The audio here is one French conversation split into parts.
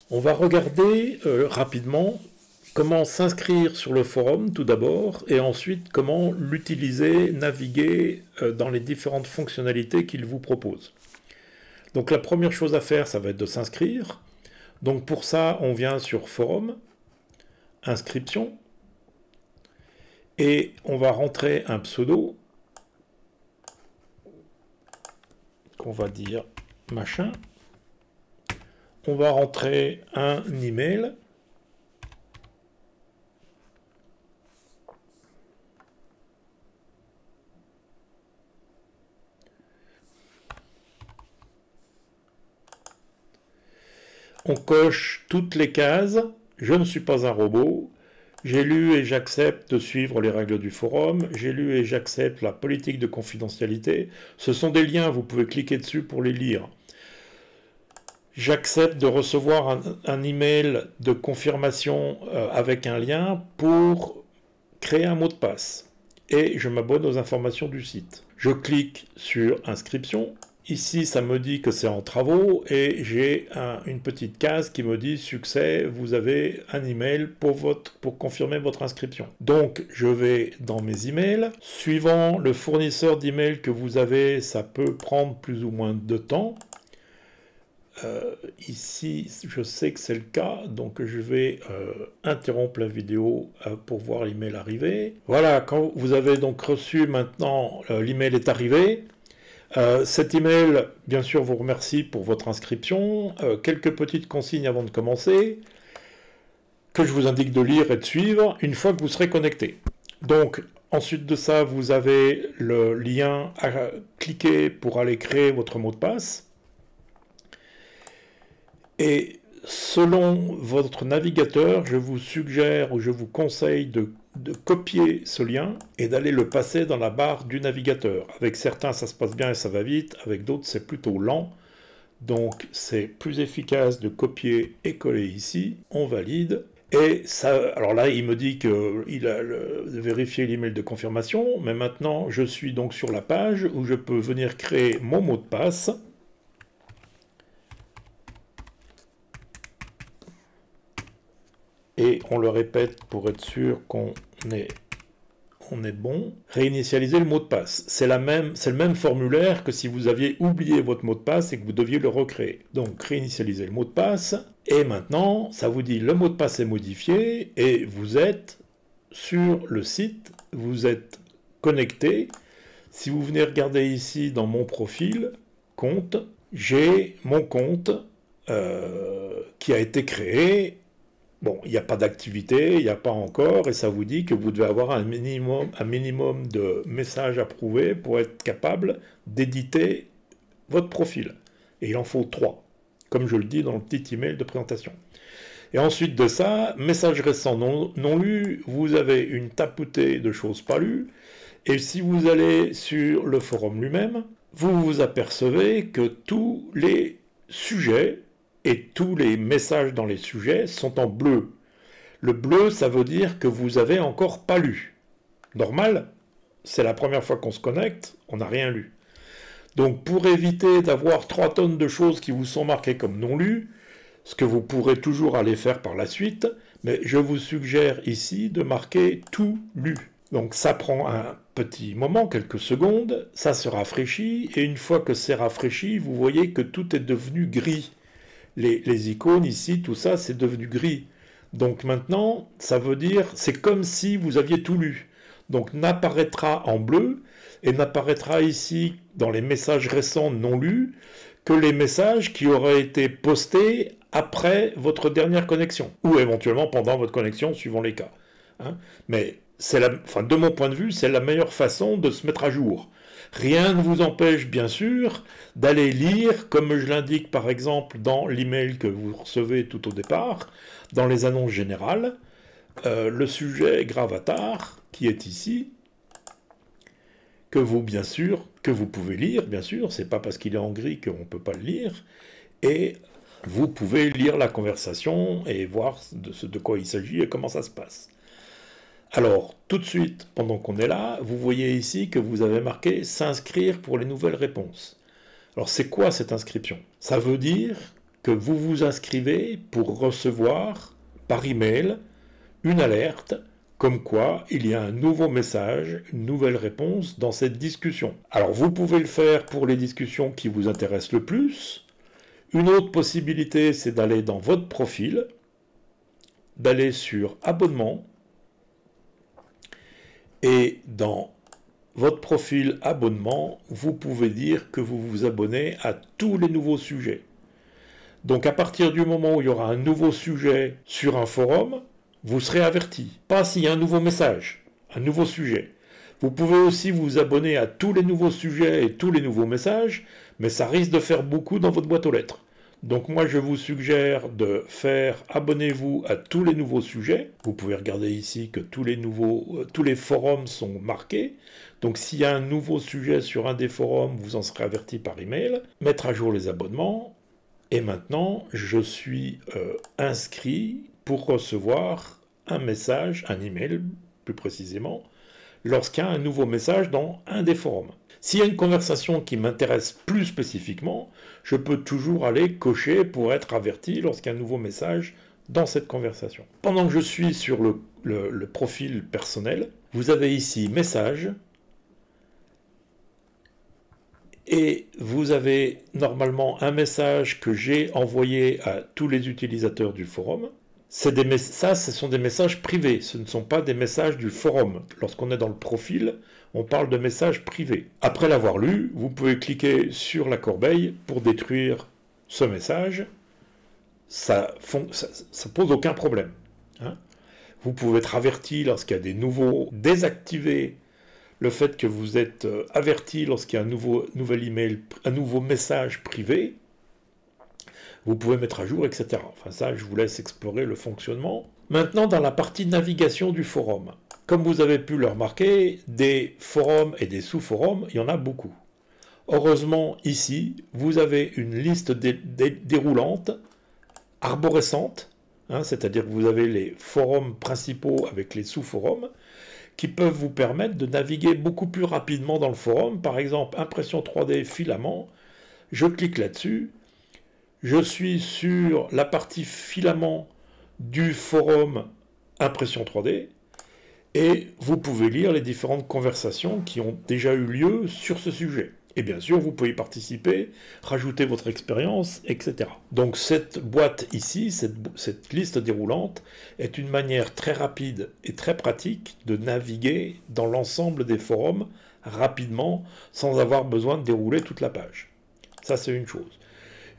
On va regarder rapidement comment s'inscrire sur le forum tout d'abord et ensuite comment l'utiliser, naviguer dans les différentes fonctionnalités qu'il vous propose. Donc la première chose à faire, ça va être de s'inscrire. Donc pour ça, on vient sur forum, inscription, et on va rentrer un pseudo qu'on va dire machin. On va rentrer un email. On coche toutes les cases. Je ne suis pas un robot. J'ai lu et j'accepte de suivre les règles du forum. J'ai lu et j'accepte la politique de confidentialité. Ce sont des liens, vous pouvez cliquer dessus pour les lire. J'accepte de recevoir un email de confirmation avec un lien pour créer un mot de passe. Et je m'abonne aux informations du site. Je clique sur inscription. Ici, ça me dit que c'est en travaux et j'ai une petite case qui me dit succès, vous avez un email pour confirmer votre inscription. Donc, je vais dans mes emails. Suivant le fournisseur d'email que vous avez, ça peut prendre plus ou moins de temps. Ici, je sais que c'est le cas, donc je vais interrompre la vidéo pour voir l'email arriver. Voilà, quand vous avez donc reçu maintenant, l'email est arrivé. Cet email, bien sûr, vous remercie pour votre inscription. Quelques petites consignes avant de commencer, que je vous indique de lire et de suivre une fois que vous serez connecté. Donc, ensuite de ça, vous avez le lien à cliquer pour aller créer votre mot de passe. Et selon votre navigateur, je vous suggère ou je vous conseille de copier ce lien et d'aller le passer dans la barre du navigateur. Avec certains, ça se passe bien et ça va vite. Avec d'autres, c'est plutôt lent. Donc, c'est plus efficace de copier et coller ici. On valide. Et ça, alors là, il me dit qu'il a vérifié l'email de confirmation. Mais maintenant, je suis donc sur la page où je peux venir créer mon mot de passe. Et on le répète pour être sûr qu'on est bon. Réinitialiser le mot de passe. C'est le même formulaire que si vous aviez oublié votre mot de passe et que vous deviez le recréer. Donc réinitialiser le mot de passe. Et maintenant, ça vous dit le mot de passe est modifié et vous êtes sur le site, vous êtes connecté. Si vous venez regarder ici dans mon profil, compte, j'ai mon compte qui a été créé. Bon, il n'y a pas d'activité, il n'y a pas encore, et ça vous dit que vous devez avoir un minimum de messages approuvés pour être capable d'éditer votre profil. Et il en faut 3, comme je le dis dans le petit email de présentation. Et ensuite de ça, message récent non lu, vous avez une tapoutée de choses pas lues, et si vous allez sur le forum lui-même, vous vous apercevez que tous les sujets et tous les messages dans les sujets sont en bleu. Le bleu, ça veut dire que vous avez encore pas lu. Normal, c'est la première fois qu'on se connecte, on n'a rien lu. Donc pour éviter d'avoir 3 tonnes de choses qui vous sont marquées comme non lues, ce que vous pourrez toujours aller faire par la suite, mais je vous suggère ici de marquer tout lu. Donc ça prend un petit moment, quelques secondes, ça se rafraîchit, et une fois que c'est rafraîchi, vous voyez que tout est devenu gris. Les icônes ici, tout ça, c'est devenu gris. Donc maintenant, ça veut dire, c'est comme si vous aviez tout lu. Donc n'apparaîtra en bleu, et n'apparaîtra ici, dans les messages récents non lus, que les messages qui auraient été postés après votre dernière connexion, ou éventuellement pendant votre connexion, suivant les cas. Hein. Mais de mon point de vue, c'est la meilleure façon de se mettre à jour. Rien ne vous empêche, bien sûr, d'aller lire, comme je l'indique par exemple dans l'email que vous recevez tout au départ, dans les annonces générales, le sujet Gravatar, qui est ici, que vous pouvez lire, bien sûr, c'est pas parce qu'il est en gris qu'on ne peut pas le lire, et vous pouvez lire la conversation et voir de quoi il s'agit et comment ça se passe. Alors, tout de suite, pendant qu'on est là, vous voyez ici que vous avez marqué « S'inscrire pour les nouvelles réponses ». Alors, c'est quoi cette inscription? Ça veut dire que vous vous inscrivez pour recevoir par email une alerte comme quoi il y a un nouveau message, une nouvelle réponse dans cette discussion. Alors vous pouvez le faire pour les discussions qui vous intéressent le plus. Une autre possibilité, c'est d'aller dans votre profil, d'aller sur abonnement, et dans votre profil abonnement, vous pouvez dire que vous vous abonnez à tous les nouveaux sujets. Donc à partir du moment où il y aura un nouveau sujet sur un forum, vous serez averti. Pas s'il y a un nouveau message, un nouveau sujet. Vous pouvez aussi vous abonner à tous les nouveaux sujets et tous les nouveaux messages, mais ça risque de faire beaucoup dans votre boîte aux lettres. Donc moi je vous suggère de faire abonnez-vous à tous les nouveaux sujets. Vous pouvez regarder ici que tous les forums sont marqués. Donc s'il y a un nouveau sujet sur un des forums, vous en serez averti par email. Mettre à jour les abonnements. Et maintenant je suis inscrit pour recevoir un message, un email plus précisément, lorsqu'il y a un nouveau message dans un des forums. S'il y a une conversation qui m'intéresse plus spécifiquement, je peux toujours aller cocher pour être averti lorsqu'il y a un nouveau message dans cette conversation. Pendant que je suis sur le profil personnel, vous avez ici message, et vous avez normalement un message que j'ai envoyé à tous les utilisateurs du forum. Ça, ce sont des messages privés, ce ne sont pas des messages du forum. Lorsqu'on est dans le profil, on parle de messages privés. Après l'avoir lu, vous pouvez cliquer sur la corbeille pour détruire ce message. Ça pose aucun problème. Hein. Vous pouvez être averti lorsqu'il y a des nouveaux, désactiver le fait que vous êtes averti lorsqu'il y a nouvel email, un nouveau message privé. Vous pouvez mettre à jour, etc. Enfin ça, je vous laisse explorer le fonctionnement. Maintenant, dans la partie navigation du forum. Comme vous avez pu le remarquer, des forums et des sous-forums, il y en a beaucoup. Heureusement, ici, vous avez une liste déroulante, arborescente, hein, c'est-à-dire que vous avez les forums principaux avec les sous-forums, qui peuvent vous permettre de naviguer beaucoup plus rapidement dans le forum. Par exemple, impression 3D filament, je clique là-dessus, je suis sur la partie filament du forum impression 3D, et vous pouvez lire les différentes conversations qui ont déjà eu lieu sur ce sujet. Et bien sûr, vous pouvez y participer, rajouter votre expérience, etc. Donc cette boîte ici, cette liste déroulante, est une manière très rapide et très pratique de naviguer dans l'ensemble des forums rapidement, sans avoir besoin de dérouler toute la page. Ça, c'est une chose.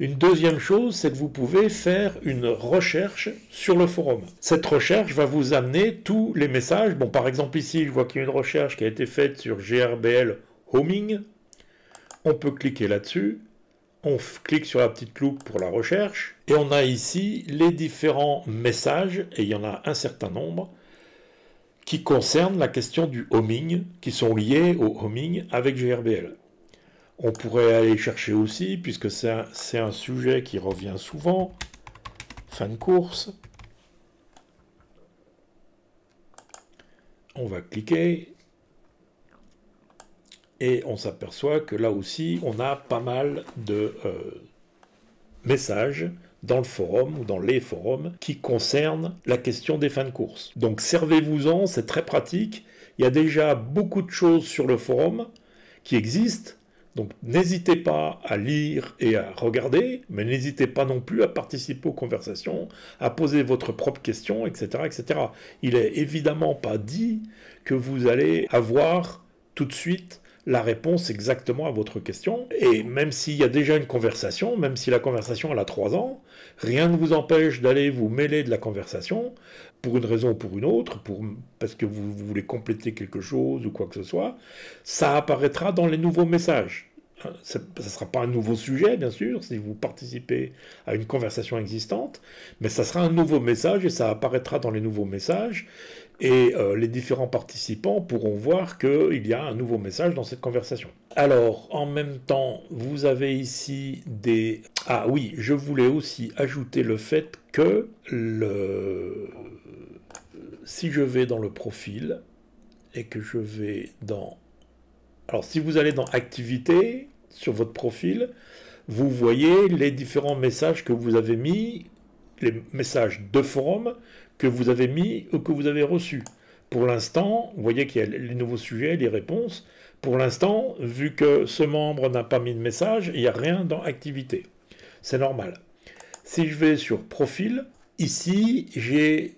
Une deuxième chose, c'est que vous pouvez faire une recherche sur le forum. Cette recherche va vous amener tous les messages. Bon, par exemple, ici, je vois qu'il y a une recherche qui a été faite sur GRBL Homing. On peut cliquer là-dessus. On clique sur la petite loupe pour la recherche. Et on a ici les différents messages, et il y en a un certain nombre, qui concernent la question du homing, qui sont liés au homing avec GRBL. On pourrait aller chercher aussi, puisque c'est un sujet qui revient souvent, fin de course. On va cliquer, et on s'aperçoit que là aussi, on a pas mal de messages dans le forum ou dans les forums qui concernent la question des fins de course. Donc servez-vous-en, c'est très pratique. Il y a déjà beaucoup de choses sur le forum qui existent. Donc n'hésitez pas à lire et à regarder, mais n'hésitez pas non plus à participer aux conversations, à poser votre propre question, etc., etc. Il n'est évidemment pas dit que vous allez avoir tout de suite la réponse exactement à votre question. Et même s'il y a déjà une conversation, même si la conversation elle a 3 ans, rien ne vous empêche d'aller vous mêler de la conversation, pour une raison ou pour une autre, parce que vous voulez compléter quelque chose ou quoi que ce soit. Ça apparaîtra dans les nouveaux messages. Ça ne sera pas un nouveau sujet, bien sûr, si vous participez à une conversation existante, mais ça sera un nouveau message et ça apparaîtra dans les nouveaux messages. Et les différents participants pourront voir qu'il y a un nouveau message dans cette conversation. Alors, en même temps, vous avez ici des... Ah oui, je voulais aussi ajouter le fait que si je vais dans le profil et que je vais dans... Alors, si vous allez dans Activités, sur votre profil, vous voyez les différents messages que vous avez mis, les messages de forum que vous avez mis ou que vous avez reçus. Pour l'instant, vous voyez qu'il y a les nouveaux sujets, les réponses. Pour l'instant, vu que ce membre n'a pas mis de message, il n'y a rien dans activité. C'est normal. Si je vais sur profil, ici, j'ai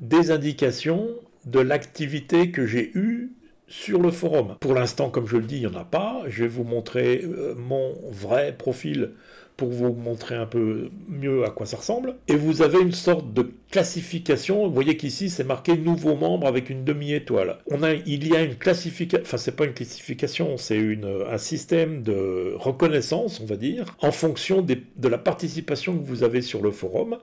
des indications de l'activité que j'ai eue sur le forum. Pour l'instant, comme je le dis, il n'y en a pas. Je vais vous montrer mon vrai profil pour vous montrer un peu mieux à quoi ça ressemble. Et vous avez une sorte de classification. Vous voyez qu'ici, c'est marqué nouveau membre avec une demi-étoile. Il y a une classification, enfin, c'est pas une classification, c'est un système de reconnaissance, on va dire, en fonction de la participation que vous avez sur le forum.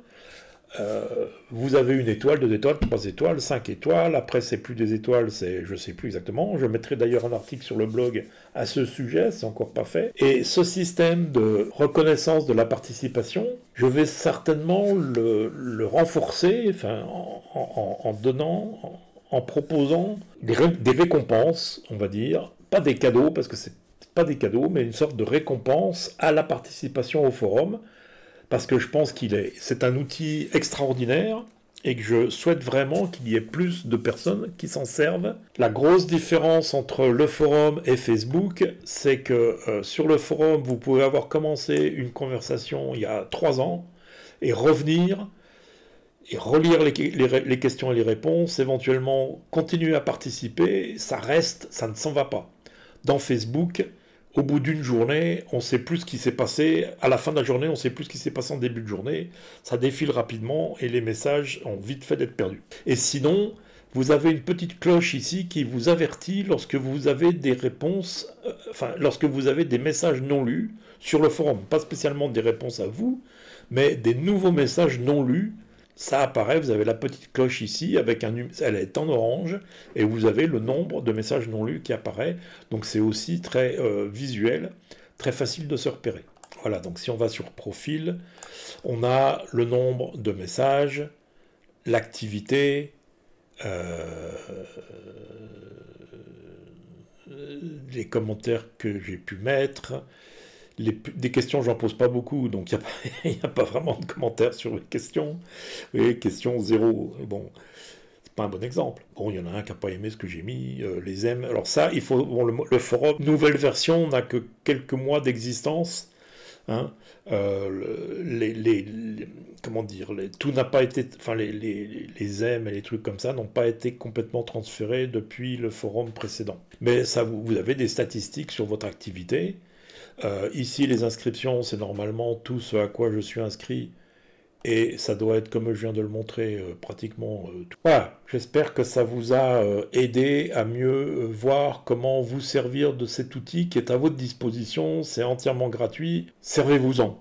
Vous avez une étoile, 2 étoiles, 3 étoiles, 5 étoiles. Après, c'est plus des étoiles, je ne sais plus exactement. Je mettrai d'ailleurs un article sur le blog à ce sujet, c'est encore pas fait. Et ce système de reconnaissance de la participation, je vais certainement le renforcer, enfin, en proposant des récompenses, on va dire, pas des cadeaux, parce que c'est pas des cadeaux, mais une sorte de récompense à la participation au forum. Parce que je pense c'est un outil extraordinaire et que je souhaite vraiment qu'il y ait plus de personnes qui s'en servent. La grosse différence entre le forum et Facebook, c'est que sur le forum, vous pouvez avoir commencé une conversation il y a 3 ans et revenir et relire les questions et les réponses, éventuellement continuer à participer, ça reste, ça ne s'en va pas. Dans Facebook, au bout d'une journée, on ne sait plus ce qui s'est passé. À la fin de la journée, on ne sait plus ce qui s'est passé en début de journée. Ça défile rapidement et les messages ont vite fait d'être perdus. Et sinon, vous avez une petite cloche ici qui vous avertit lorsque vous avez des réponses, lorsque vous avez des messages non lus sur le forum. Pas spécialement des réponses à vous, mais des nouveaux messages non lus. Ça apparaît, vous avez la petite cloche ici, elle est en orange, et vous avez le nombre de messages non lus qui apparaît. Donc c'est aussi très visuel, très facile de se repérer. Voilà, donc si on va sur profil, on a le nombre de messages, l'activité, les commentaires que j'ai pu mettre. Des questions, j'en pose pas beaucoup, donc il n'y a pas vraiment de commentaires sur les questions. Et question 0, bon, c'est pas un bon exemple. Bon, il y en a un qui n'a pas aimé ce que j'ai mis, les aime. Alors ça, il faut, bon, le forum, nouvelle version, n'a que quelques mois d'existence. Hein, comment dire, tout n'a pas été, enfin les aimes et les trucs comme ça n'ont pas été complètement transférés depuis le forum précédent. Mais ça, vous avez des statistiques sur votre activité. Ici, les inscriptions, c'est normalement tout ce à quoi je suis inscrit, et ça doit être, comme je viens de le montrer, pratiquement tout. Voilà, j'espère que ça vous a aidé à mieux voir comment vous servir de cet outil qui est à votre disposition, c'est entièrement gratuit, servez-vous-en.